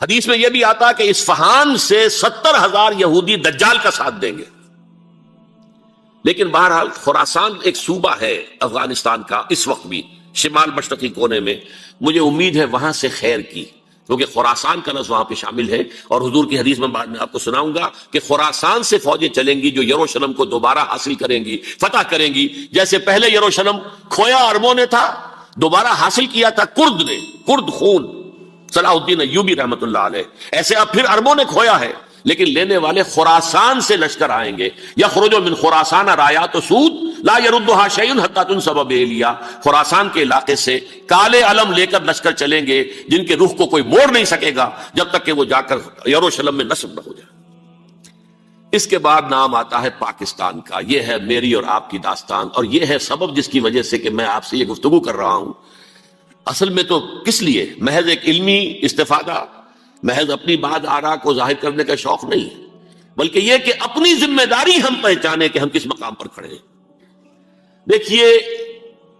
حدیث میں یہ بھی آتا کہ اصفہان سے 70,000 یہودی دجال کا ساتھ دیں گے. لیکن بہرحال خراسان ایک صوبہ ہے افغانستان کا اس وقت بھی شمال مشرقی کونے میں، مجھے امید ہے وہاں سے خیر کی، کیونکہ خراسان کا لفظ وہاں پہ شامل ہے. اور حضور کی حدیث میں بعد میں آپ کو سناؤں گا کہ خراسان سے فوجیں چلیں گی جو یروشلم کو دوبارہ حاصل کریں گی، فتح کریں گی. جیسے پہلے یروشلم کھویا عربوں نے تھا، دوبارہ حاصل کیا تھا کرد نے، کرد خون صلاح الدین ایوبی رحمت اللہ علیہ، ایسے اب پھر عربوں نے کھویا ہے. لیکن لینے والے خراسان سے لشکر آئیں گے. یخرج من خراسان رایات سود لا یردها شیء حتی تنصب بإیلیا. خراسان کے علاقے سے کالے علم لے کر لشکر چلیں گے جن کے رخ کو کوئی موڑ نہیں سکے گا جب تک کہ وہ جا کر یروشلم میں نصب نہ ہو جائے. اس کے بعد نام آتا ہے پاکستان کا. یہ ہے میری اور آپ کی داستان، اور یہ ہے سبب جس کی وجہ سے کہ میں آپ سے یہ گفتگو کر رہا ہوں. اصل میں تو کس لیے؟ محض ایک علمی استفادہ، محض اپنی بات آرا کو ظاہر کرنے کا شوق نہیں، بلکہ یہ کہ اپنی ذمہ داری ہم پہچانے کہ ہم کس مقام پر کھڑے ہیں. دیکھیے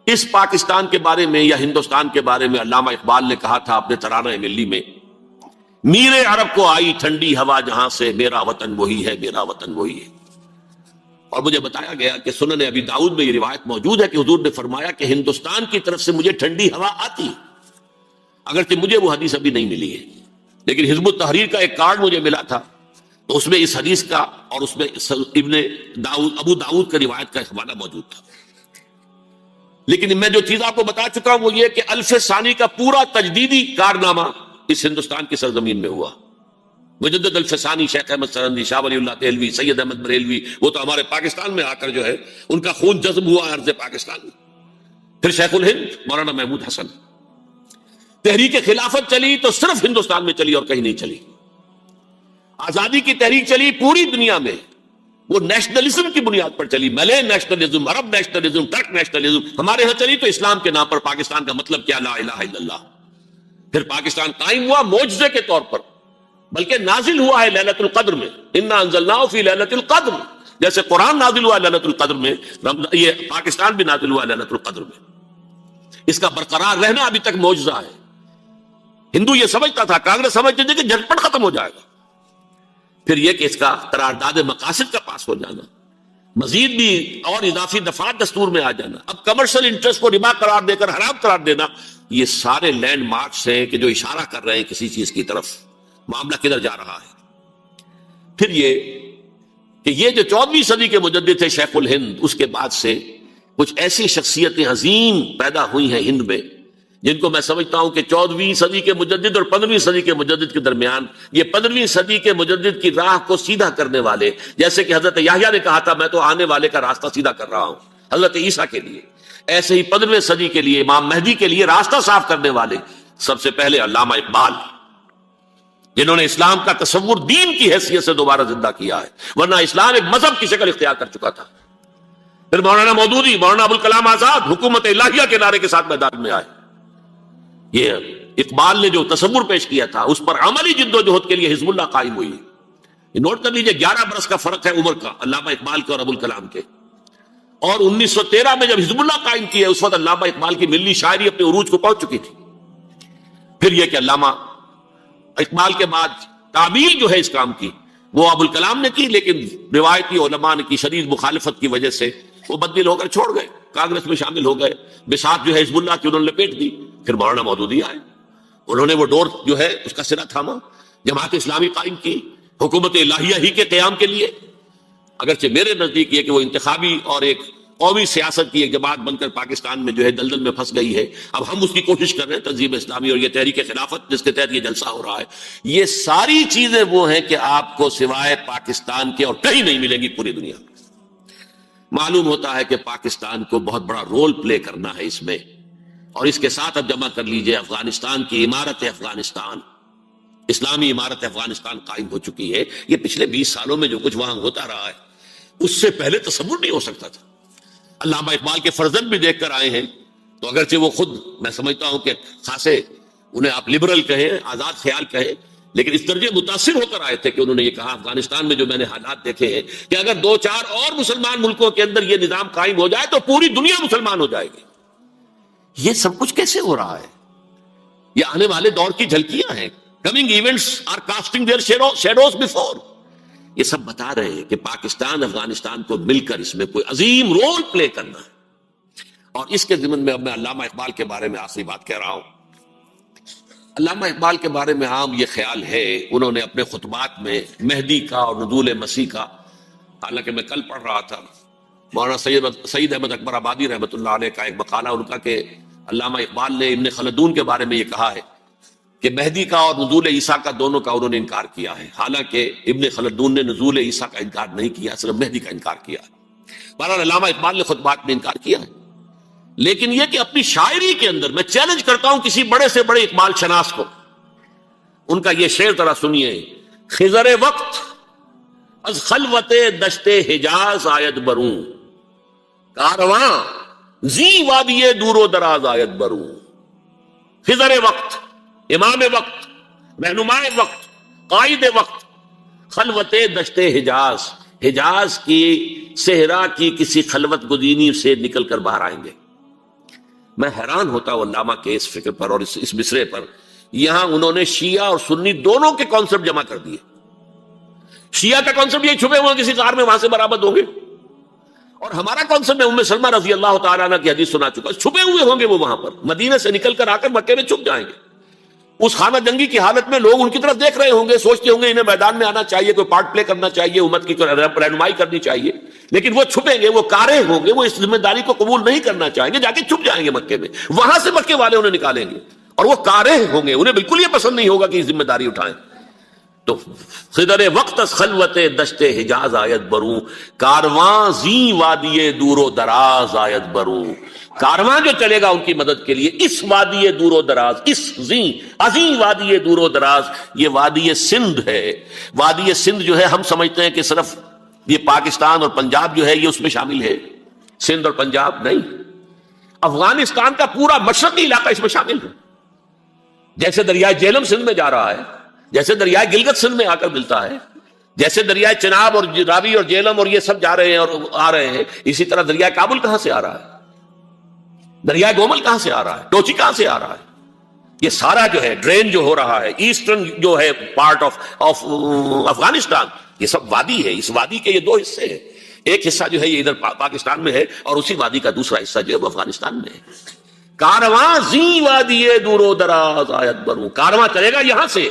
اس پاکستان کے بارے میں یا ہندوستان کے بارے میں علامہ اقبال نے کہا تھا اپنے ترانہ ملی میں، میرے عرب کو آئی ٹھنڈی ہوا جہاں سے، میرا وطن وہی ہے، میرا وطن وہی ہے. اور مجھے بتایا گیا کہ سنن ابی داؤد میں یہ روایت موجود ہے کہ حضور نے فرمایا کہ ہندوستان کی طرف سے مجھے ٹھنڈی ہوا آتی، اگرچہ مجھے وہ حدیث ابھی نہیں ملی ہے، لیکن حزب التحریر کا ایک کارڈ مجھے ملا تھا، تو اس میں اس حدیث کا اور اس میں ابن داؤد ابو داؤد کا روایت کا حوالہ موجود تھا. لیکن میں جو چیز آپ کو بتا چکا ہوں وہ یہ کہ الف ثانی کا پورا تجدیدی کارنامہ اس ہندوستان کی سرزمین میں ہوا. مجدد الف ثانی شیخ احمد سرندی، شاہ ولی اللہ دہلوی، سید احمد بریلوی، وہ تو ہمارے پاکستان میں آ کر جو ہے ان کا خون جذب ہوا ارض پاکستان میں. پھر شیخ الہند مولانا محمود حسن. تحریک خلافت چلی تو صرف ہندوستان میں چلی اور کہیں نہیں چلی. آزادی کی تحریک چلی پوری دنیا میں، وہ نیشنلزم کی بنیاد پر چلی، ملے نیشنلزم، عرب نیشنلزم، ٹرک نیشنلزم. ہمارے ہاں چلی تو اسلام کے نام پر. پاکستان کا مطلب کیا؟ لا الہ الا اللہ. پھر پاکستان قائم ہوا معجزے کے طور پر، بلکہ نازل ہوا ہے ليلۃ القدر میں. انا انزلناه فی ليلۃ القدر. جیسے قرآن نازل ہوا ہے ليلۃ القدر میں، یہ پاکستان بھی نازل ہوا ہے ليلۃ القدر میں. اس کا برقرار رہنا ابھی تک معجزہ ہے. ہندو یہ سمجھتا تھا، کانگریس سمجھتی تھی کہ جھٹپٹ ختم ہو جائے گا. پھر یہ کہ اس کا قرارداد مقاصد کا پاس ہو جانا، مزید بھی اور اضافی دفعات دستور میں آ جانا، اب کمرشل انٹرسٹ کو ربا قرار دے کر حرام قرار دینا، یہ سارے لینڈ مارکس ہیں کہ جو اشارہ کر رہے ہیں کسی چیز کی طرف، معاملہ کدھر جا رہا ہے. پھر یہ کہ یہ جو 14ویں صدی کے مجدد تھے شیخ الہند، اس کے بعد سے کچھ ایسی شخصیتیں عظیم پیدا ہوئی ہیں ہند میں جن کو میں سمجھتا ہوں کہ 14ویں صدی کے مجدد اور 15ویں صدی کے مجدد کے درمیان یہ 15ویں صدی کے مجدد کی راہ کو سیدھا کرنے والے، جیسے کہ حضرت یحییٰ نے کہا تھا میں تو آنے والے کا راستہ سیدھا کر رہا ہوں حضرت عیسیٰ کے لیے، ایسے ہی 15ویں صدی کے لیے امام مہدی کے لیے راستہ صاف کرنے والے سب سے پہلے علامہ اقبال، جنہوں نے اسلام کا تصور دین کی حیثیت سے دوبارہ زندہ کیا ہے، ورنہ اسلام ایک مذہب کی شکل اختیار کر چکا تھا. پھر مولانا مودودی، مولانا ابوالکلام آزاد حکومت الہیہ کے نعرے کے ساتھ میدان میں آئے. یہ اقبال نے جو تصور پیش کیا تھا اس پر عملی جد و جہد کے لیے حزب اللہ قائم ہوئی. نوٹ کر لیجئے 11 برس کا فرق ہے عمر کا علامہ اقبال کے اور ابوالکلام کے. اور 1913 میں جب حزب اللہ قائم کیا اس وقت علامہ اقبال کی ملی شاعری اپنے عروج کو پہنچ چکی تھی. پھر یہ کہ علامہ اقبال کے بعد تعمیل جو ہے اس کام کی وہ ابوالکلام نے کی، لیکن روایتی علماء نے کی شدید مخالفت کی وجہ سے وہ بددل ہو کر چھوڑ گئے، کانگریس میں شامل ہو گئے، بساط جو ہے حزب اللہ کی انہوں نے لپیٹ دی. پھر مولانا مودودی آئے، انہوں نے وہ ڈور جو ہے اس کا سرا تھاما، جماعت اسلامی قائم کی حکومت الہیہ ہی کے قیام کے لیے. اگرچہ میرے نزدیک یہ کہ وہ انتخابی اور ایک قومی سیاست کی ایک جماعت بن کر پاکستان میں جو ہے دلدل میں پھنس گئی ہے. اب ہم اس کی کوشش کر رہے ہیں، تنظیم اسلامی اور یہ تحریک خلافت جس کے تحت یہ جلسہ ہو رہا ہے، یہ ساری چیزیں وہ ہیں کہ آپ کو سوائے پاکستان کے اور کہیں نہیں ملیں گی پوری دنیا میں. معلوم ہوتا ہے کہ پاکستان کو بہت بڑا رول پلے کرنا ہے اس میں. اور اس کے ساتھ اب جمع کر لیجئے افغانستان کی عمارت افغانستان، اسلامی عمارت افغانستان قائم ہو چکی ہے. یہ پچھلے 20 سالوں میں جو کچھ وہاں ہوتا رہا ہے اس سے پہلے تصور نہیں ہو سکتا تھا. علامہ اقبال کے فرزند بھی دیکھ کر آئے ہیں، تو اگرچہ وہ خود میں سمجھتا ہوں کہ خاصے انہیں آپ لبرل کہیں، آزاد خیال کہیں، لیکن اس درجے متاثر ہو کر آئے تھے کہ انہوں نے یہ کہا افغانستان میں جو میں نے حالات دیکھے ہیں کہ اگر 2-4 اور مسلمان ملکوں کے اندر یہ نظام قائم ہو جائے تو پوری دنیا مسلمان ہو جائے گی. یہ سب کچھ کیسے ہو رہا ہے؟ یہ آنے والے دور کی جھلکیاں ہیں. Coming events are casting their shadows before. یہ سب بتا رہے ہیں کہ پاکستان افغانستان کو مل کر اس میں کوئی عظیم رول پلے کرنا ہے. اور اس کے ضمن میں اب میں علامہ اقبال کے بارے میں آخری بات کہہ رہا ہوں. علامہ اقبال کے بارے میں عام یہ خیال ہے، انہوں نے اپنے خطبات میں مہدی کا اور نزول مسیح کا، حالانکہ میں کل پڑھ رہا تھا مولانا سعید احمد اکبر آبادی رحمۃ اللہ علیہ کا ایک مقالہ ان کا کہ علامہ اقبال نے ابن خلدون کے بارے میں یہ کہا ہے کہ مہدی کا اور نزول عیسیٰ کا دونوں کا انہوں نے انکار کیا ہے، حالانکہ ابن خلدون نے نزول عیسیٰ کا انکار نہیں کیا، صرف مہدی کا انکار کیا ہے. بہرحال علامہ اقبال نے خطبات میں انکار کیا ہے. لیکن یہ کہ اپنی شاعری کے اندر میں چیلنج کرتا ہوں کسی بڑے سے بڑے اقبال شناس کو، ان کا یہ شعر ذرا سنیے. خضر وقت از خلوت دشت حجاز آید بروں، کارواں زی وادی دور و دراز آید بروں. خضر وقت، امام وقت، رہنماء وقت، قائد وقت، خلوت دشت حجاز، حجاز کی صحرا کی کسی خلوت گزینی سے نکل کر باہر آئیں گے. میں حیران ہوتا ہوں علامہ کے اس فکر پر اور اس مصرے پر. یہاں انہوں نے شیعہ اور سنی دونوں کے کانسیپٹ جمع کر دیے. شیعہ کا کانسیپٹ یہ چھپے ہوئے کسی غار میں وہاں سے برآمد ہوں گے، اور ہمارا کانسیپٹ میں ام سلمہ رضی اللہ تعالیٰ عنہ کی حدیث سنا چکا، چھپے ہوئے ہوں گے وہ وہاں پر، مدینہ سے نکل کر آ کر مکے میں چھپ جائیں گے. اس خانہ جنگی کی حالت میں لوگ ان کی طرف دیکھ رہے ہوں گے، سوچتے ہوں گے انہیں میدان میں آنا چاہیے، کوئی پارٹ پلے کرنا چاہیے، امت کی رہنمائی کرنی چاہیے. لیکن وہ چھپیں گے، وہ کارے ہوں گے، وہ اس ذمہ داری کو قبول نہیں کرنا چاہیں گے، جا کے چھپ جائیں گے مکے میں. وہاں سے مکے والے انہیں نکالیں گے اور وہ کارے ہوں گے، انہیں بالکل یہ پسند نہیں ہوگا کہ ذمہ داری اٹھائیں. تو خضر وقت از خلوت دشت حجاز آیت بروں، کارواں زی وادی دور و دراز آیت بروں. کارواں جو چلے گا ان کی مدد کے لیے اس وادی دور و دراز، اس عظیم وادی دور و دراز، یہ وادی سندھ ہے. وادی سندھ جو ہے ہم سمجھتے ہیں کہ صرف یہ پاکستان اور پنجاب جو ہے یہ اس میں شامل ہے، سندھ اور پنجاب نہیں، افغانستان کا پورا مشرقی علاقہ اس میں شامل ہے. جیسے دریائے جہلم سندھ میں جا رہا ہے، جیسے دریائے گلگت سندھ میں آ کر ملتا ہے، جیسے دریائے چناب اور راوی اور جہلم اور یہ سب جا رہے ہیں اور آ رہے ہیں، اسی طرح دریائے کابل کہاں سے آ رہا ہے، دریائے گومل کہاں سے آ رہا ہے، ٹوچی کہاں سے آ رہا ہے. یہ سارا جو ہے ڈرین جو ہو رہا ہے ایسٹرن جو ہے پارٹ آف افغانستان، یہ سب وادی ہے. اس وادی کے یہ دو حصے ہیں، ایک حصہ جو ہے یہ ادھر پاکستان میں ہے اور اسی وادی کا دوسرا حصہ جو ہے وہ افغانستان میں ہے. کارواں زی وادی دور و دراز آیت بروں، کارواں چلے گا یہاں سے.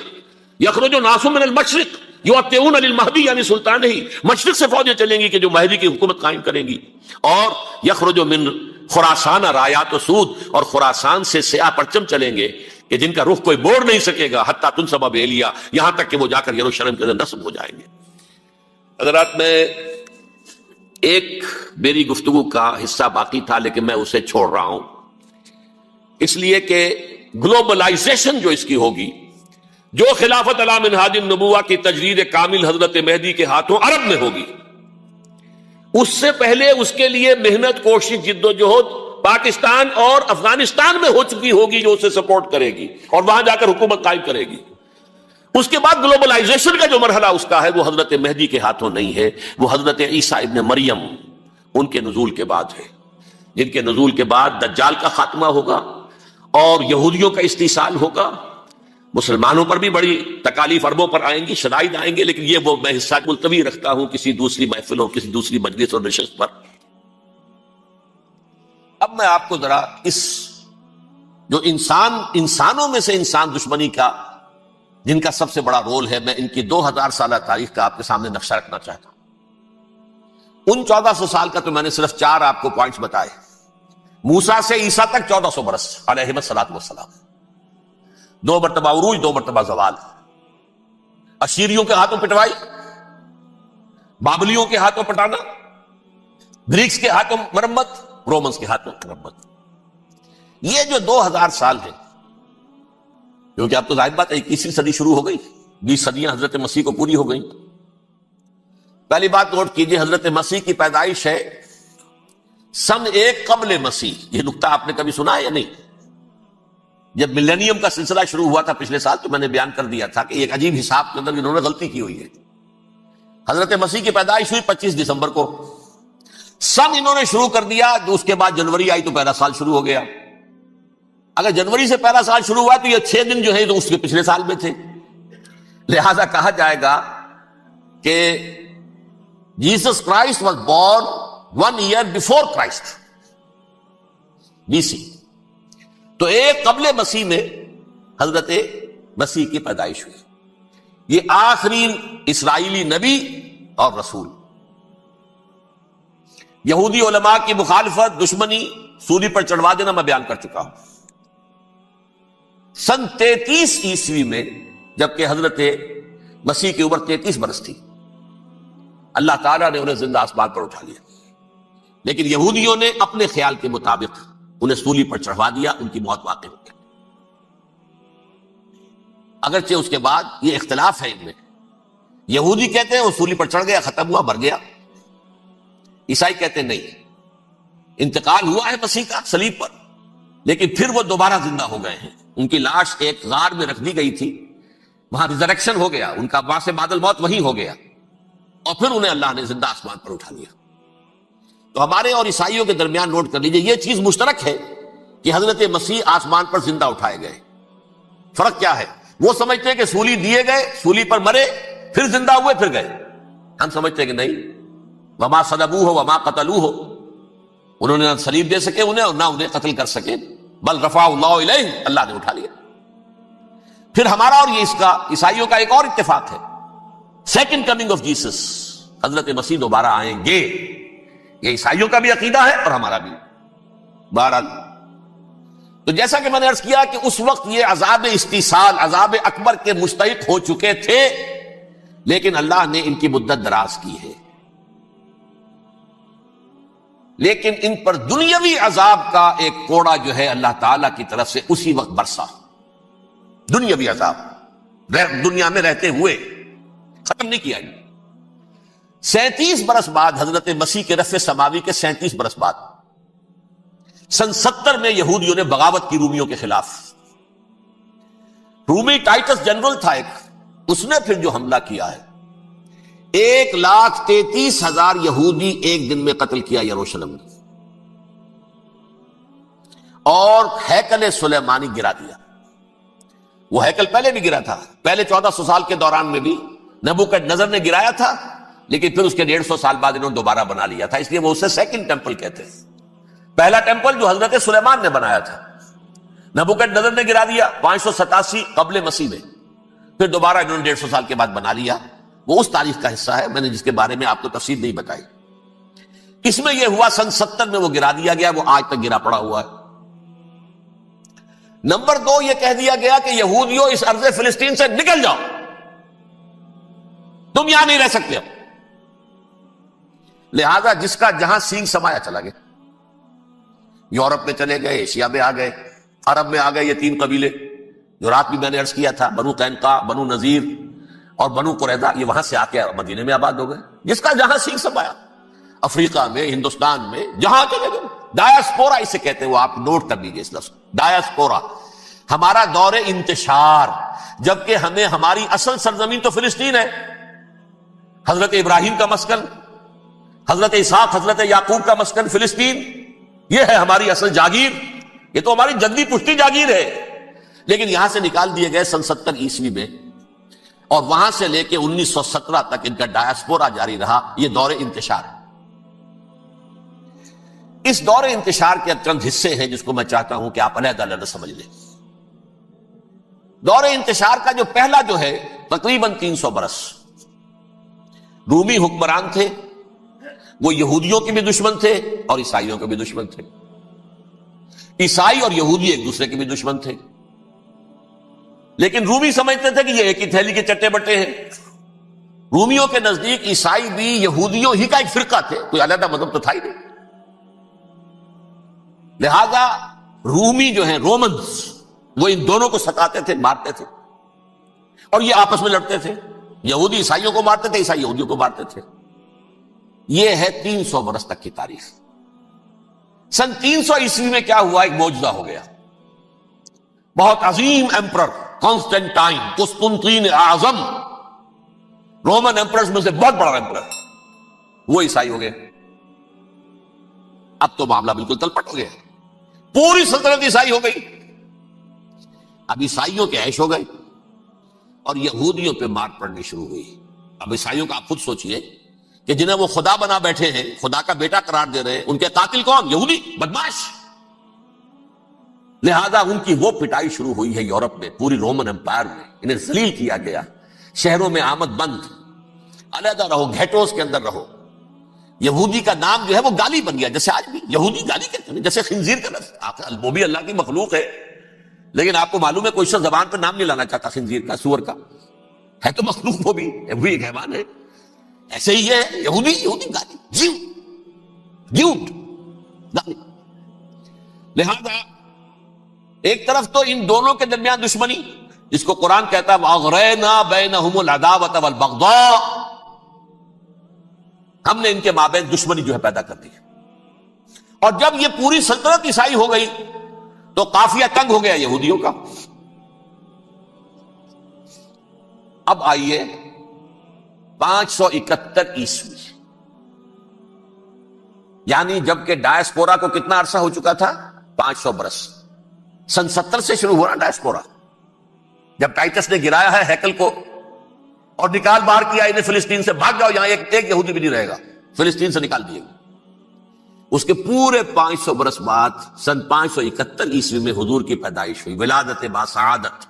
یخرج ناس من المشرق یؤتون للمہدی، یعنی سلطان ہی مشرق سے فوجیں چلیں گی کہ جو مہدی کی حکومت قائم کریں گی. اور یخرج من خراسان رایات و سود، اور خراسان سے سیاہ پرچم چلیں گے کہ جن کا رخ کوئی موڑ نہیں سکے گا، حتیٰ تنصب بیلیا، یہاں تک کہ وہ جا کر یروشلم کے اندر نصب ہو جائیں گے. حضرات، میں ایک میری گفتگو کا حصہ باقی تھا لیکن میں اسے چھوڑ رہا ہوں، اس لیے کہ گلوبلائزیشن جو اس کی ہوگی، جو خلافت علی منہاج النبوہ کی تجدید کامل حضرت مہدی کے ہاتھوں عرب میں ہوگی، اس سے پہلے اس کے لیے محنت، کوشش، جد و جہد پاکستان اور افغانستان میں ہو چکی ہوگی جو اسے سپورٹ کرے گی اور وہاں جا کر حکومت قائم کرے گی. اس کے بعد گلوبلائزیشن کا جو مرحلہ اس کا ہے وہ حضرت مہدی کے ہاتھوں نہیں ہے، وہ حضرت عیسیٰ ابن مریم ان کے نزول کے بعد ہے، جن کے نزول کے بعد دجال کا خاتمہ ہوگا اور یہودیوں کا استحصال ہوگا. مسلمانوں پر بھی بڑی تکالیف عربوں پر آئیں گی، شدائد آئیں گے، لیکن یہ وہ میں حصہ ملتوی رکھتا ہوں کسی دوسری محفل اور کسی دوسری مجلس اور نشست پر. اب میں آپ کو ذرا اس جو انسانوں میں سے انسان دشمنی کا جن کا سب سے بڑا رول ہے، میں ان کی 2000 سالہ تاریخ کا آپ کے سامنے نقشہ رکھنا چاہتا ہوں. ان 1400 سال کا تو میں نے صرف 4 آپ کو پوائنٹس بتائے. موسیٰ سے عیسیٰ تک 1400 برس علیہ الصلوۃ والسلام، 2 مرتبہ عروج، 2 مرتبہ زوال، اشیریوں کے ہاتھوں پٹوائی، بابلیوں کے ہاتھوں پٹانا، گریکس کے ہاتھوں مرمت، رومنس کے ہاتھوں مرمت. یہ جو 2000 سال ہیں، کیونکہ اب تو ظاہر بات ہے 21ویں صدی شروع ہو گئی، 20 صدیاں حضرت مسیح کو پوری ہو گئی. پہلی بات نوٹ کیجئے، حضرت مسیح کی پیدائش ہے سن 1 قبل مسیح. یہ نقطہ آپ نے کبھی سنا ہے یا نہیں؟ جب ملینیم کا سلسلہ شروع ہوا تھا پچھلے سال تو میں نے بیان کر دیا تھا کہ ایک عجیب حساب کے اندر انہوں نے غلطی کی ہوئی ہے. حضرت مسیح کی پیدائش ہوئی 25 دسمبر کو، سن انہوں نے شروع کر دیا، تو اس کے بعد جنوری آئی تو پہلا سال شروع ہو گیا. اگر جنوری سے پہلا سال شروع ہوا تو یہ 6 دن جو ہے تو اس کے پچھلے سال میں تھے، لہذا کہا جائے گا کہ Jesus Christ was born 1 year before Christ BC. تو ایک قبل مسیح میں حضرت مسیح کی پیدائش ہوئی. یہ آخری اسرائیلی نبی اور رسول. یہودی علماء کی مخالفت، دشمنی، سولی پر چڑھوا دینا میں بیان کر چکا ہوں. سن 33 عیسوی میں جبکہ حضرت مسیح کی عمر 33 برس تھی، اللہ تعالیٰ نے انہیں زندہ آسمان پر اٹھا لیا. لیکن یہودیوں نے اپنے خیال کے مطابق انہیں سولی پر چڑھوا دیا، ان کی موت واقع ہو گئی. اگرچہ اس کے بعد یہ اختلاف ہے ان میں. یہودی کہتے ہیں وہ سولی پر چڑھ گیا، ختم ہوا، مر گیا. عیسائی کہتے ہیں نہیں، انتقال ہوا ہے مسیح کا صلیب پر، لیکن پھر وہ دوبارہ زندہ ہو گئے ہیں. ان کی لاش ایک غار میں رکھ دی گئی تھی، وہاں ریزریکشن ہو گیا، ان کا وہاں سے بعد الموت وہی ہو گیا، اور پھر انہیں اللہ نے زندہ آسمان پر اٹھا لیا. تو ہمارے اور عیسائیوں کے درمیان نوٹ کر لیجئے، یہ چیز مشترک ہے کہ حضرت مسیح آسمان پر زندہ اٹھائے گئے. فرق کیا ہے؟ وہ سمجھتے ہیں کہ سولی دیے گئے، سولی پر مرے، پھر زندہ ہوئے، پھر گئے. ہم سمجھتے ہیں کہ نہیں، وما صلبوہ وما قتلوہ، انہوں نے نہ صلیب دے سکے انہیں اور نہ انہیں قتل کر سکے، بل رفعہ اللہ الیہ، اللہ نے اٹھا لیا. پھر ہمارا اور یہ اس کا عیسائیوں کا ایک اور اتفاق ہے، سیکنڈ کمنگ آف جیسس، حضرت مسیح دوبارہ آئیں گے. یہ عیسائیوں کا بھی عقیدہ ہے اور ہمارا بھی. بہرحال تو جیسا کہ میں نے عرض کیا کہ اس وقت یہ عذاب استیصال، عذاب اکبر کے مستحق ہو چکے تھے، لیکن اللہ نے ان کی مدت دراز کی ہے. لیکن ان پر دنیاوی عذاب کا ایک کوڑا جو ہے اللہ تعالیٰ کی طرف سے اسی وقت برسا. دنیاوی عذاب دنیا میں رہتے ہوئے ختم نہیں کیا. 37 برس بعد حضرت مسیح کے رفع سماوی کے 37 برس بعد سن 70 میں یہودیوں نے بغاوت کی رومیوں کے خلاف. رومی ٹائٹس جنرل تھا ایک، اس نے پھر جو حملہ کیا ہے، 1,33,000 یہودی ایک دن میں قتل کیا یروشلم میں، اور ہیکل سلیمانی گرا دیا. وہ ہیکل پہلے بھی گرا تھا، پہلے 1400 سال کے دوران میں بھی نبوکدنضر نے گرایا تھا، لیکن پھر اس کے 150 سال بعد انہوں نے دوبارہ بنا لیا تھا، اس لیے وہ اسے سیکنڈ ٹیمپل کہتے ہیں. پہلا ٹیمپل جو حضرت سلیمان نے بنایا تھا، نبوکدنضر نے گرا دیا 587 قبل مسیح میں، پھر دوبارہ انہوں نے 150 سال کے بعد بنا لیا. وہ اس تاریخ کا حصہ ہے، میں نے جس کے بارے میں آپ کو تفصیل نہیں بتائی. اس میں یہ ہوا سن 70 میں وہ گرا دیا گیا، وہ آج تک گرا پڑا ہوا ہے. نمبر 2 یہ کہہ دیا گیا کہ یہودیوں اس ارض فلسطین سے نکل جاؤ، تم یہاں نہیں رہ سکتے. لہذا جس کا جہاں سینگ سمایا چلا گیا. یورپ میں چلے گئے، ایشیا میں آ گئے، عرب میں آ گئے. یہ 3 قبیلے جو رات بھی میں نے عرض کیا تھا، بنو قینقاع، بنو نذیر اور بنو قریظہ، یہ وہاں سے آ کے مدینے میں آباد ہو گئے. جس کا جہاں سینگ سمایا، افریقہ میں، ہندوستان میں، جہاں چلے گئے. ڈایاسپورا اسے کہتے ہیں، وہ آپ نوٹ کر لیجیے اس لفظ ڈایاسپورا. ہمارا دور انتشار، جبکہ ہمیں ہماری اصل سرزمین تو فلسطین ہے، حضرت ابراہیم کا مسکن، حضرت اسحاق، حضرت یعقوب کا مسکن فلسطین، یہ ہے ہماری اصل جاگیر، یہ تو ہماری جدی پشتی جاگیر ہے. لیکن یہاں سے نکال دیے گئے سن 70 عیسوی میں، اور وہاں سے لے کے 1917 تک ان کا ڈایاسپورا جاری رہا. یہ دور انتشار. اس دور انتشار کے چند حصے ہیں جس کو میں چاہتا ہوں کہ آپ علیحدہ علیحدہ سمجھ لیں. دور انتشار کا جو پہلا جو ہے تقریباً 300 برس رومی حکمران تھے. وہ یہودیوں کے بھی دشمن تھے اور عیسائیوں کے بھی دشمن تھے. عیسائی اور یہودی ایک دوسرے کے بھی دشمن تھے، لیکن رومی سمجھتے تھے کہ یہ ایک ہی تھیلی کے چٹے بٹے ہیں. رومیوں کے نزدیک عیسائی بھی یہودیوں ہی کا ایک فرقہ تھے، کوئی علیحدہ مذہب تو تھا ہی نہیں. لہذا رومی جو ہیں رومنز، وہ ان دونوں کو ستاتے تھے، مارتے تھے، اور یہ آپس میں لڑتے تھے. یہودی عیسائیوں کو مارتے تھے، عیسائی یہودیوں کو مارتے تھے. یہ ہے 300 برس تک کی تاریخ. سن 300 عیسوی میں کیا ہوا؟ ایک معجزہ ہو گیا. بہت عظیم ایمپرر کانسٹینٹائن، قسطنطین اعظم، رومن ایمپررز میں سے بہت بڑا ایمپرر، وہ عیسائی ہو گئے. اب تو معاملہ بالکل تلپٹ ہو گیا، پوری سلطنت عیسائی ہو گئی. اب عیسائیوں کے عیش ہو گئے، اور یہودیوں پہ مار پڑنی شروع ہوئی. اب عیسائیوں کا آپ خود سوچئے کہ جنہیں وہ خدا بنا بیٹھے ہیں، خدا کا بیٹا قرار دے رہے ہیں، ان کے قاتل کون؟ یہودی بدماش. لہذا ان کی وہ پٹائی شروع ہوئی ہے یورپ میں، پوری رومن امپائر میں. انہیں ذلیل کیا گیا، شہروں میں آمد بند، علیحدہ رہو، گھیٹوز کے اندر رہو. یہودی کا نام جو ہے وہ گالی بن گیا، جیسے آج بھی یہودی گالی کہتے ہیں، جیسے خنزیر کا لفظ. وہ بھی اللہ کی مخلوق ہے، لیکن آپ کو معلوم ہے کوئی شخص زبان پہ نام نہیں لانا چاہتا خنزیر کا، سور کا. ہے تو مخلوق، وہ بھی ایک حیوان ہے. ایسے ہی ہے یہودی گالی، گالی. لہذا ایک طرف تو ان دونوں کے درمیان دشمنی، جس کو قرآن کہتا ہے وَأَغْرَيْنَا بَيْنَهُمُ الْعَدَاوَةَ وَالْبَغْضَاءَ، ہم نے ان کے مابین دشمنی جو ہے پیدا کر دی. اور جب یہ پوری سلطنت عیسائی ہو گئی تو قافیہ تنگ ہو گیا یہودیوں کا. اب آئیے 571 عیسوی، یعنی جبکہ ڈائسپورا کو کتنا عرصہ ہو چکا تھا؟ 500 برس. سن 70 سے شروع ہوا ڈائسپورا، جب ٹائٹس نے گرایا ہے ہیکل کو اور نکال باہر کیا انہیں فلسطین سے. بھاگ جاؤ، یہاں ایک یہودی بھی نہیں رہے گا، فلسطین سے نکال دیے. اس کے پورے 500 برس بعد سن 571 عیسوی میں حضور کی پیدائش ہوئی، ولادت با سعادت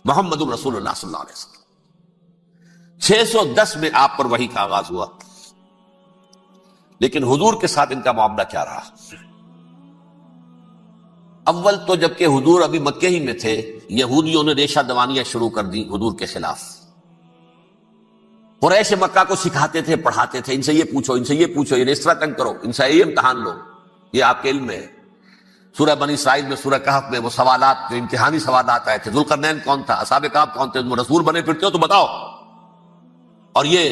محمد رسول اللہ صلی اللہ علیہ وسلم. 610 میں آپ پر وحی کا آغاز ہوا. لیکن حضور کے ساتھ ان کا معاملہ کیا رہا؟ اول تو جبکہ حضور ابھی مکے ہی میں تھے، یہودیوں نے ریشہ دوانیاں شروع کر دی حضور کے خلاف. قریش مکہ کو سکھاتے تھے، پڑھاتے تھے، ان سے یہ پوچھو، ان سے یہ پوچھو، انہیں اس طرح تنگ کرو، ان سے یہ امتحان لو. یہ آپ کے علم میں ہے. سورہ بنی اسرائیل میں، سورہ کہف میں وہ سوالات، جو امتحانی سوالات آئے تھے، ذوالقرنین کون تھا، اصحاب کہف کون تھے، تم رسول بنے پھرتے ہو تو بتاؤ، اور یہ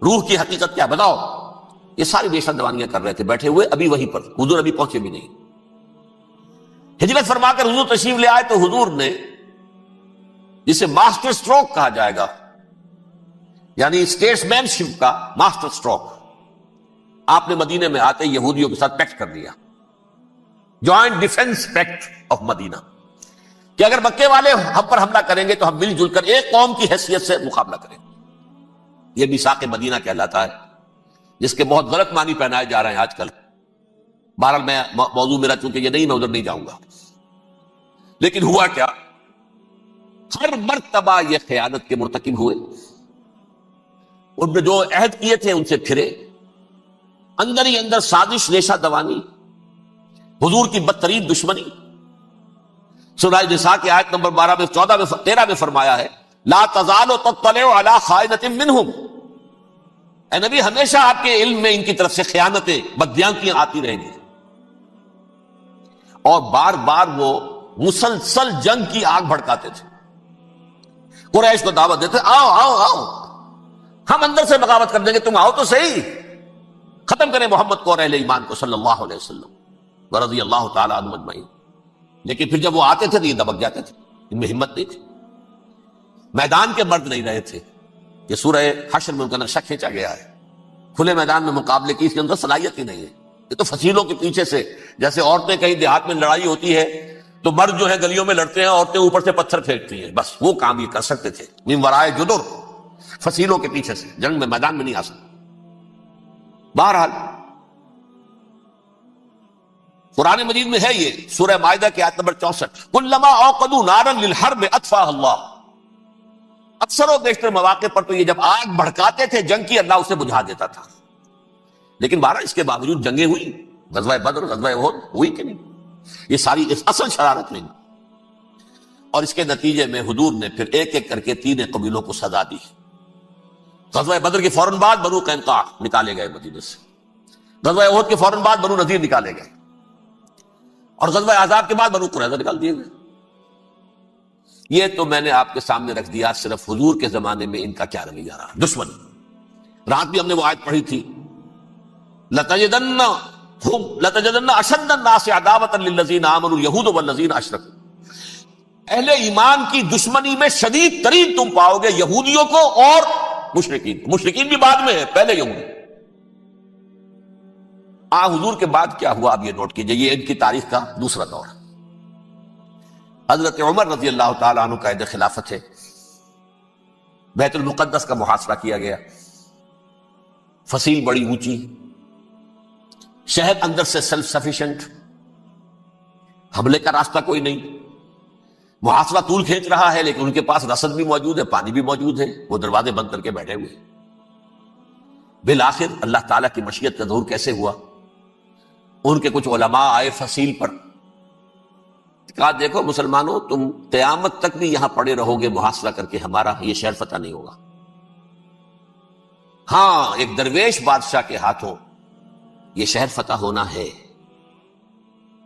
روح کی حقیقت کیا بتاؤ. یہ ساری ریشہ دوانیاں کر رہے تھے بیٹھے ہوئے ابھی وہیں پر. حضور ابھی پہنچے بھی نہیں. ہجرت فرما کر حضور تشریف لے آئے تو حضور نے، جسے ماسٹر سٹروک کہا جائے گا، یعنی اسٹیٹس مین شپ کا ماسٹر سٹروک، آپ نے مدینے میں آتے یہودیوں کے ساتھ پیکٹ کر دیا، جوائنٹ ڈیفنس پیکٹ آف مدینہ، کہ اگر مکے والے ہم پر حملہ کریں گے تو ہم مل جل کر ایک قوم کی حیثیت سے مقابلہ کریں. یہ میثاق مدینہ کہلاتا ہے، جس کے بہت غلط معنی پہنائے جا رہے ہیں آج کل. بہرحال میں موضوع میرا چونکہ یہ نہیں، میں ادھر نہیں جاؤں گا. لیکن ہوا کیا؟ ہر مرتبہ یہ خیانت کے مرتکب ہوئے. ان نے جو عہد کیے تھے ان سے پھرے، اندر ہی اندر سازش، ریشہ دوانی، حضور کی بدترین دشمنی. سورہ نساء کی آیت نمبر 12 میں، 14 میں، 13 میں فرمایا ہے لا تزال تطلع علی خائنۃ منہم. اے نبی، ہمیشہ آپ کے علم میں ان کی طرف سے خیانتیں، بددیانتیاں آتی رہیں گی. اور بار بار وہ مسلسل جنگ کی آگ بھڑکاتے تھے. قریش کو دعوت دیتے، آؤ آؤ آؤ، ہم اندر سے بغاوت کر دیں گے، تم آؤ تو صحیح، ختم کریں محمد کو اور اہل ایمان کو صلی اللہ علیہ وسلم ورضی اللہ تعالی عنہم اجمعین. لیکن پھر جب وہ آتے تھے تو یہ دبک جاتے تھے، ان میں ہمت نہیں تھی. میدان کے مرد نہیں رہے تھے. یہ سورہ حشر میں ان کا نقشہ کھینچا گیا ہے. کھلے میدان میں مقابلے کی اس کے اندر صلاحیت ہی نہیں ہے. یہ تو فصیلوں کے پیچھے سے، جیسے عورتیں کہیں دیہات میں لڑائی ہوتی ہے تو مرد جو ہے گلیوں میں لڑتے ہیں، عورتیں اوپر سے پتھر پھینکتی ہیں، بس وہ کام یہ کر سکتے تھے. من ورائے جدر، فصیلوں کے پیچھے سے، جنگ میں میدان میں نہیں آ سکتے. بہرحال قرآن مجید میں ہے یہ سورہ مائدہ کی آیت نمبر 64، کلما اوقدوا نارا للحرب اطفاها اللہ. اکثر و بیشتر مواقع پر تو یہ جب آگ بھڑکاتے تھے جنگ کی، اللہ اسے بجھا دیتا تھا. لیکن بہرحال اس کے باوجود جنگیں ہوئی، غزوہ بدر، غزوہ احد ہوئی کہ نہیں؟ یہ ساری اس اصل شرارت نہیں. اور اس کے نتیجے میں حضور نے پھر ایک ایک کر کے 3 قبیلوں کو سزا دی. غزوہ بدر کے فوراً بعد بنو قینقاع نکالے گئے مدینے سے. غزوہ احد کے فوراً بعد بنو نذیر نکالے گئے. اور غزوہ احزاب کے بعد بنو قریظہ نکال دیے گئے. یہ تو میں نے آپ کے سامنے رکھ دیا صرف حضور کے زمانے میں ان کا کیا رویہ رہا. دشمن، رات بھی ہم نے وہ آیت پڑھی تھی، لَتَجِدَنَّ أَشَدَّ النَّاسِ عَدَاوَةً لِلَّذِينَ آمَنُوا الْيَهُودُ وَالَّذِينَ أَشْرَكُوا. اہل ایمان کی دشمنی میں شدید ترین تم پاؤ گے یہودیوں کو اور مشرکین. مشرکین بھی بعد میں ہے، پہلے یہودی. حضور کے بعد کیا ہوا اب یہ نوٹ کیجئے. یہ ان کی تاریخ کا دوسرا دور. حضرت عمر رضی اللہ تعالیٰ عنہ قائد خلافت ہے. بیت المقدس کا محاصرہ کیا گیا، فصیل بڑی اونچی، شہر اندر سے سیلف سفیشینٹ، حملے کا راستہ کوئی نہیں، محاصرہ طول کھینچ رہا ہے، لیکن ان کے پاس رسد بھی موجود ہے، پانی بھی موجود ہے، وہ دروازے بند کر کے بیٹھے ہوئے۔ بالآخر اللہ تعالیٰ کی مشیت کا ظہور کیسے ہوا؟ ان کے کچھ علماء آئے فصیل پر، کہا دیکھو مسلمانوں، تم قیامت تک بھی یہاں پڑے رہو گے محاصرہ کر کے، ہمارا یہ شہر فتح نہیں ہوگا۔ ہاں، ایک درویش بادشاہ کے ہاتھوں یہ شہر فتح ہونا ہے،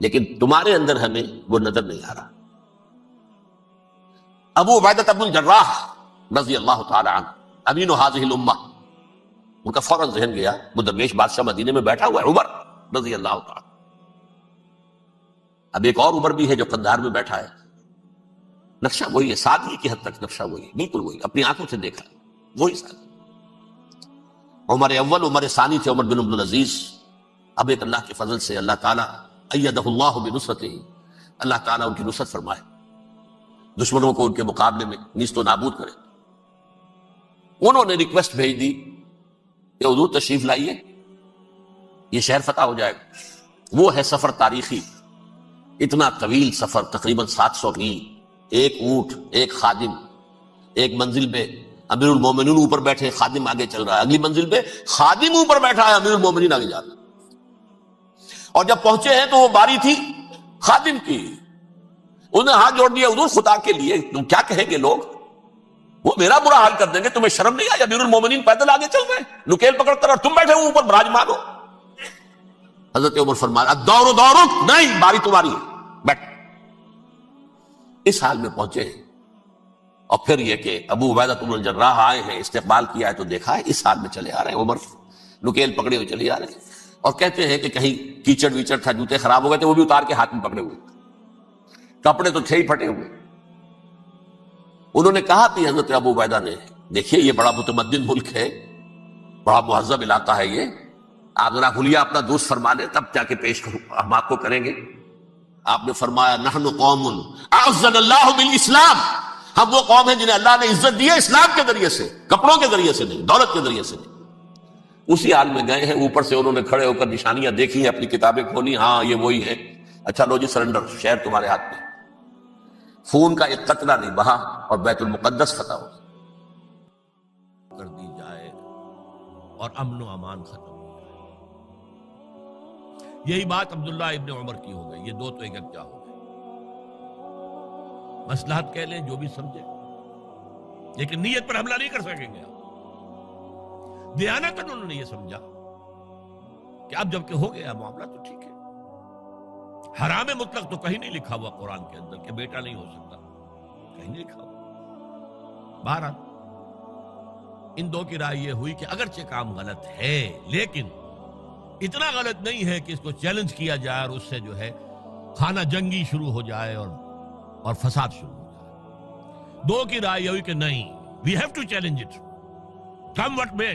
لیکن تمہارے اندر ہمیں وہ نظر نہیں آ رہا۔ ابو عبیدہ بن الجراح رضی اللہ تعالی عنہ، امین هذه الامہ، ان کا فوراً ذہن گیا وہ درویش بادشاہ مدینے میں بیٹھا ہوا ہے، عمر رضی اللہ تعالی۔ اب ایک اور عمر بھی ہے جو قندھار میں بیٹھا ہے، نقشہ وہی ہے، سادگی کی حد تک نقشہ وہی ہے، بالکل وہی، اپنی آنکھوں سے دیکھا وہی سادگی۔ عمر اول، عمر ثانی تھے عمر بن عبدالعزیز۔ اب ایک اللہ کے فضل سے اللہ تعالیٰ ایدہ اللہ بنصرتہ، اللہ تعالیٰ ان کی نصرت فرمائے، دشمنوں کو ان کے مقابلے میں نیست و نابود کرے۔ انہوں نے ریکویسٹ بھیج دی کہ حضور تشریف لائیے، یہ شہر فتح ہو جائے گا۔ وہ ہے سفر تاریخی، اتنا طویل سفر، تقریباً 700 میل، ایک اونٹ، ایک خادم، ایک منزل پہ امیر المومنین اوپر بیٹھے، خادم آگے چل رہا ہے، اگلی منزل پہ خادم اوپر بیٹھا ہے، امیر المومنین آگے جا رہا ہے۔ اور جب پہنچے ہیں تو وہ باری تھی خادم کی، انہوں نے ہاتھ جوڑ دیا، حضور خدا کے لیے تم کیا کہیں گے لوگ، وہ میرا برا حال کر دیں گے، تمہیں شرم نہیں آئی؟ امیر المومنین پیدل آگے چل رہے ہیں نکیل پکڑ کر، اور تم بیٹھے ہو اوپر براجمان ہو۔ حضرت عمر فرمایا الدور دورک، نہیں، باری تمہاری ہے، بیٹھ۔ اس حال میں پہنچے ہیں، اور پھر یہ کہ ابو عبیدہ بن الجراح آئے ہیں، استقبال کیا ہے تو دیکھا ہے اس حال میں چلے آ رہے ہیں، عمر نکیل پکڑے ہوئے چلے آ رہے ہیں، اور کہتے ہیں کہ کہیں کیچڑ ویچڑ تھا، جوتے خراب ہو گئے تھے، وہ بھی اتار کے ہاتھ میں پکڑے ہوئے، کپڑے تو تھے ہی پھٹے ہوئے۔ انہوں نے کہا کہ حضرت ابو عبیدہ نے، دیکھیے یہ بڑا متمدن ملک ہے، بڑا مہذب علاقہ ہے یہ، آپ ذرا حلیہ اپنا دوست فرما لیں تب جا کے پیش ہم آپ کو کریں گے۔ آپ نے فرمایا نحن قوم اعزنا اللہ بالاسلام، ہم وہ قوم ہیں جنہیں اللہ نے عزت دی ہے اسلام کے ذریعے سے، کپڑوں کے ذریعے سے نہیں، دولت کے ذریعے سے نہیں۔ اسی حال میں گئے ہیں، اوپر سے انہوں نے کھڑے ہو کر نشانیاں دیکھی ہیں، اپنی کتابیں کھولی، ہاں یہ وہی ہے، اچھا لو جی سرنڈر، شہر تمہارے ہاتھ میں۔ خون کا ایک قطرہ نہیں بہا اور بیت المقدس فتح ہو کر دی جائے اور امن و امان ختم ہو جائے۔ یہی بات عبداللہ ابن عمر کی ہو گئی، یہ دو تو ایک یکجا ہو گئے، مصلحت کہہ لیں جو بھی سمجھے، لیکن نیت پر حملہ نہیں کر سکیں گے۔ دیانتاً انہوں نے یہ سمجھا کہ اب جب کہ ہو گیا معاملہ تو ٹھیک ہے، حرام مطلق تو کہیں نہیں لکھا ہوا قرآن کے اندر کہ بیٹا نہیں ہو سکتا، کہیں نہیں لکھا ہوا۔ بہرحال ان دو کی رائے یہ ہوئی کہ اگرچہ کام غلط ہے لیکن اتنا غلط نہیں ہے کہ اس کو چیلنج کیا جائے اور اس سے جو ہے خانہ جنگی شروع ہو جائے اور فساد شروع ہو جائے۔ دو کی رائے یہ ہوئی کہ نہیں، we have to challenge it come what may.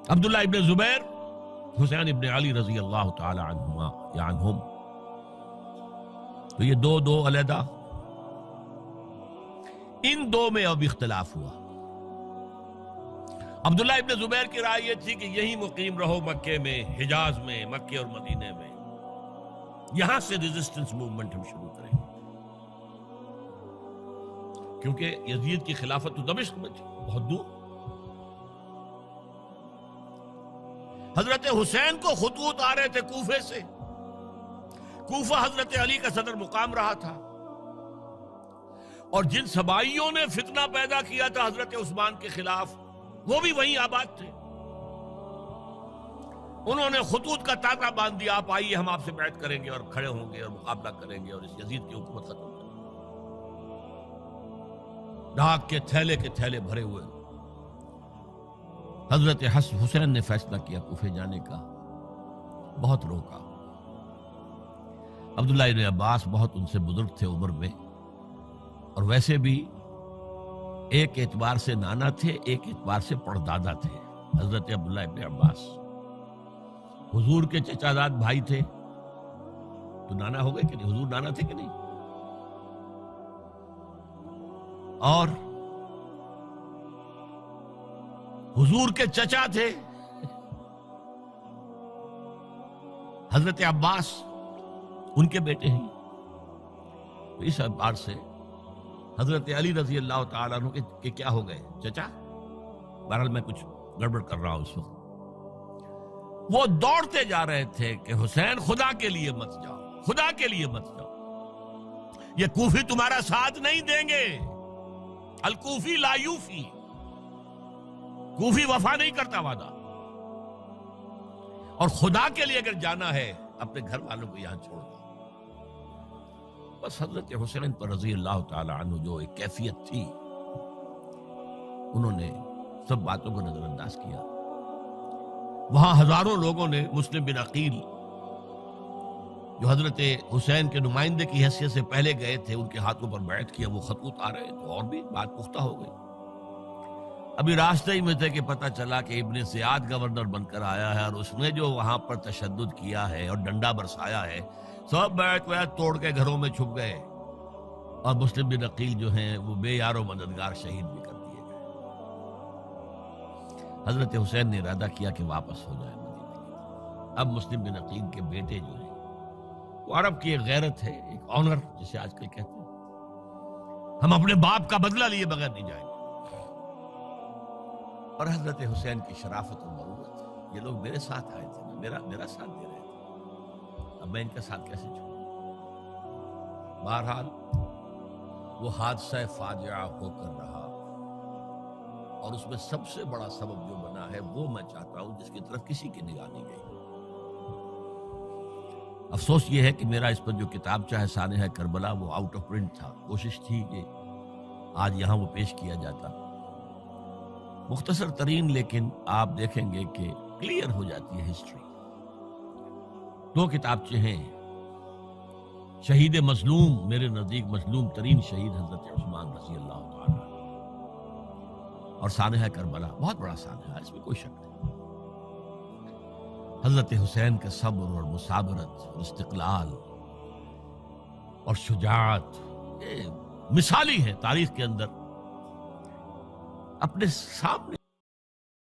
Abdullah ابن زبیر، حسین ابن علی رضی اللہ تعالی عنہما یا عنہم، تو یہ دو علیحدہ، ان دو میں اب اختلاف ہوا۔ عبداللہ ابن زبیر کی رائے یہ تھی کہ یہی مقیم رہو مکے میں، حجاز میں، مکے اور مدینے میں، یہاں سے ریزسٹنس موومنٹ ہم شروع کریں گے، کیونکہ یزید کی خلافت تو دمشق میں تھی، بہت دور۔ حضرت حسین کو خطوط آ رہے تھے کوفے سے، کوفہ حضرت علی کا صدر مقام رہا تھا، اور جن سبائیوں نے فتنہ پیدا کیا تھا حضرت عثمان کے خلاف وہ بھی وہیں آباد تھے۔ انہوں نے خطوط کا تاطا باندھ دیا، آپ آئیے ہم آپ سے بیعت کریں گے اور کھڑے ہوں گے اور مقابلہ کریں گے اور اس یزید کی حکومت ختم کریں گے۔ ڈاک کے تھیلے بھرے ہوئے حضرت حسین نے فیصلہ کیا کوفے جانے کا، بہت روکا۔ عبداللہ ابن عباس بہت ان سے بزرگ تھے عمر میں، اور ویسے بھی ایک اعتبار سے نانا تھے، ایک اعتبار سے پردادا تھے حضرت عبداللہ ابن عباس۔ حضور کے چچا زاد بھائی تھے تو نانا ہو گئے کہ نہیں، حضور نانا تھے کہ نہیں، اور حضور کے چچا تھے حضرت عباس، ان کے بیٹے ہیں. اس اعتبار سے حضرت علی رضی اللہ تعالیٰ عنہ کے کیا ہو گئے چچا. بہرحال میں کچھ گڑبڑ کر رہا ہوں اس وقت. وہ دوڑتے جا رہے تھے کہ حسین خدا کے لیے مت جاؤ، خدا کے لیے مت جاؤ، یہ کوفی تمہارا ساتھ نہیں دیں گے. الکوفی لا یوفی، کوفی وفا نہیں کرتا وعدہ. اور خدا کے لیے اگر جانا ہے اپنے گھر والوں کو یہاں چھوڑ دو. بس حضرت حسین پر رضی اللہ تعالی عنہ جو ایک کیفیت تھی، انہوں نے سب باتوں کو نظر انداز کیا. وہاں ہزاروں لوگوں نے مسلم بن عقیل جو حضرت حسین کے نمائندے کی حیثیت سے پہلے گئے تھے، ان کے ہاتھوں پر بیعت کیا. وہ خطوط آ رہے تو اور بھی بات پختہ ہو گئی. ابھی راستے ہی میں تھے کہ پتہ چلا کہ ابن زیاد گورنر بن کر آیا ہے، اور اس نے جو وہاں پر تشدد کیا ہے اور ڈنڈا برسایا ہے، سب بیعت ویعت توڑ کے گھروں میں چھپ گئے. اور مسلم بن عقیل جو ہیں وہ بے یار و مددگار شہید بھی کر دیے گئے. حضرت حسین نے ارادہ کیا کہ واپس ہو جائے مدینے کی. اب مسلم بن عقیل کے بیٹے جو ہیں، وہ عرب کی ایک غیرت ہے، ایک آنر جسے آج کل کہتے ہیں، ہم اپنے باپ کا بدلہ لیے بغیر نہیں جائیں گے. اور حضرت حسین کی شرافت اور مروت، یہ لوگ میرے ساتھ آئے تھے، میرا ساتھ دے رہے تھے، اب میں ان کا ساتھ کیسے چھوڑوں. بہرحال وہ حادثہ فاجعہ ہو کر رہا، اور اس میں سب سے بڑا سبب جو بنا ہے وہ میں چاہتا ہوں جس کی طرف کسی کی نگاہ نہیں گئی. افسوس یہ ہے کہ میرا اس پر جو کتابچہ ہے سانحہ کربلا، وہ آؤٹ آف پرنٹ تھا. کوشش تھی کہ آج یہاں وہ پیش کیا جاتا. مختصر ترین، لیکن آپ دیکھیں گے کہ کلیئر ہو جاتی ہے ہسٹری. 2 کتابچے ہیں. شہید مظلوم، میرے نزدیک مظلوم ترین شہید حضرت عثمان رضی اللہ تعالی، اور سانحہ کربلا، بہت بڑا سانحہ ہے، اس میں کوئی شک نہیں. حضرت حسین کا صبر اور مثابرت اور استقلال اور شجاعت، یہ مثالی ہے تاریخ کے اندر. اپنے سامنے